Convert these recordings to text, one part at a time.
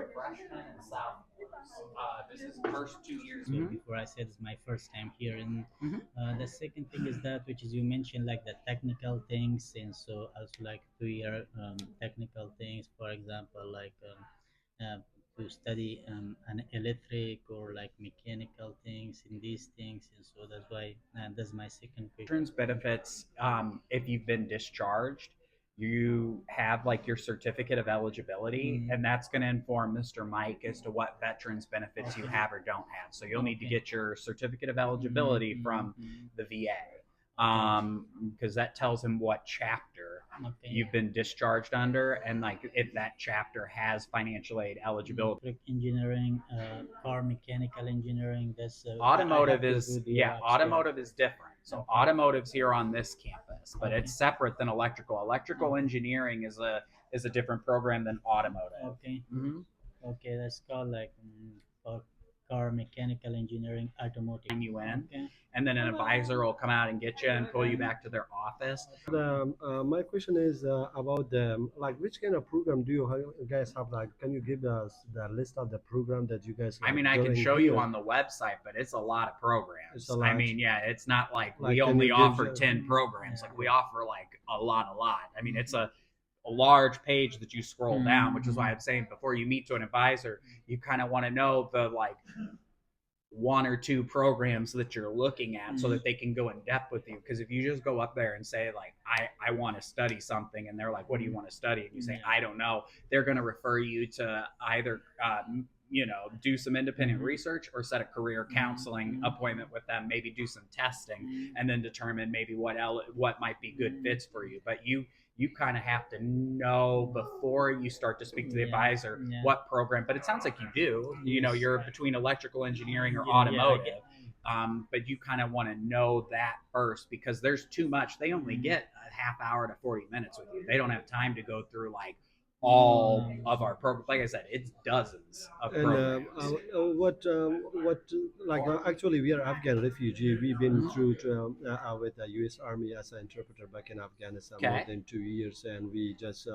a freshman in South. This is first 2 years. So before I said it's my first time here, and the second thing is that which is you mentioned like the technical things, and so also like 2 year technical things. For example, like to study an electric or like mechanical things in these things, and so that's why that's my second question. Veterans benefits, if you've been discharged, you have like your certificate of eligibility, and that's going to inform Mr. Mike as to what veterans benefits you have or don't have. So you'll need to get your certificate of eligibility from the VA, because that tells him what chapter you've been discharged under, and like if that chapter has financial aid eligibility. Electric engineering, car mechanical engineering. That's automotive is automotive is different. So automotive's here on this campus, but it's separate than electrical. Electrical engineering is a different program than automotive. Okay. Okay, that's called like for car mechanical engineering automotive. Bring you in, and then an advisor will come out and get you and pull you back to their office. My question is about the like which kind of program do you guys have? Like, can you give us the list of the program that you guys I like mean, I can doing show you here? on the website, but it's a lot of programs. It's a I lot. mean, yeah, it's not like Like, we can only you give offer ju- 10 programs. Like we offer like a lot. I mean, it's a large page that you scroll down, which is why I'm saying before you meet to an advisor, you kind of want to know the like one or two programs that you're looking at so that they can go in depth with you. Because if you just go up there and say like I want to study something, and they're like, what do you want to study, and you say I don't know, they're going to refer you to either do some independent research or set a career counseling appointment with them, maybe do some testing, and then determine maybe what might be good fits for you. But you kind of have to know before you start to speak to the advisor what program. But it sounds like you do. You're between electrical engineering or automotive. But you kind of want to know that first, because there's too much. They only get a half hour to 40 minutes with you. They don't have time to go through like all of our programs. Like I said, it's dozens of And programs. what like actually we are Afghan refugee. We've been through with the U.S. Army as an interpreter back in Afghanistan more than 2 years, and we just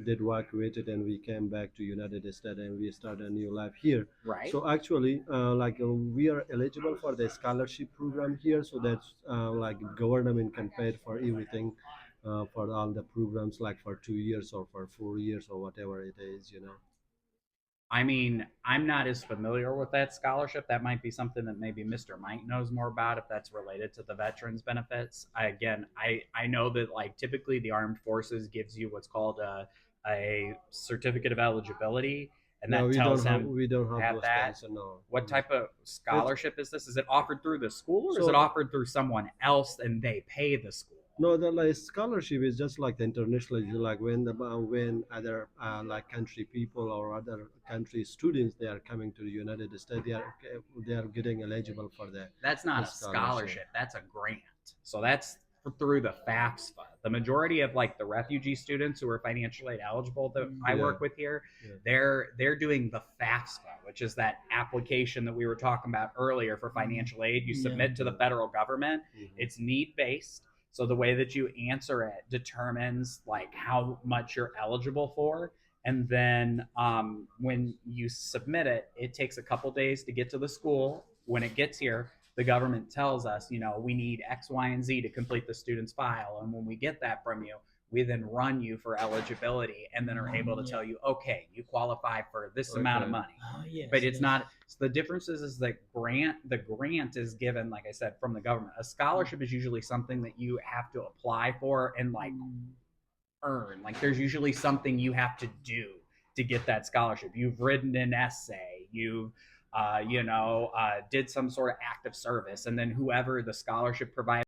did evacuated and we came back to United States and we started a new life here. Right. So actually, we are eligible for the scholarship program here, so that's like government can pay for everything. For all the programs, like for 2 years or for 4 years or whatever it is. I mean, I'm not as familiar with that scholarship. That might be something that maybe Mr. Mike knows more about if that's related to the veterans benefits. I know that like typically the armed forces gives you what's called a certificate of eligibility, and No, that tells him we don't have have those that. things. No. What type of scholarship is this? Is it offered through the school, or is it So offered through someone else and they pay the school? no, the like scholarship is just like the international, like when other like country people or other country students they are coming to the United States, they are getting eligible for That's the not a scholarship. scholarship. That's a grant. So that's through the FAFSA. The majority of like the refugee students who are financial aid eligible that I Yeah. work with here, Yeah. they're doing the FAFSA, which is that application that we were talking about earlier for financial aid. You submit to the federal government. It's need based. So the way that you answer it determines like how much you're eligible for. And then when you submit it, it takes a couple days to get to the school. When it gets here, the government tells us, we need X, Y, and Z to complete the student's file. And when we get that from you, we then run you for eligibility and then are able to tell you, okay, you qualify for this amount of money. Oh, yes, but it's not. So the difference is that the grant is given, like I said, from the government. A scholarship is usually something that you have to apply for and like earn. Like there's usually something you have to do to get that scholarship. You've written an essay, you've did some sort of act of service, and then whoever the scholarship provider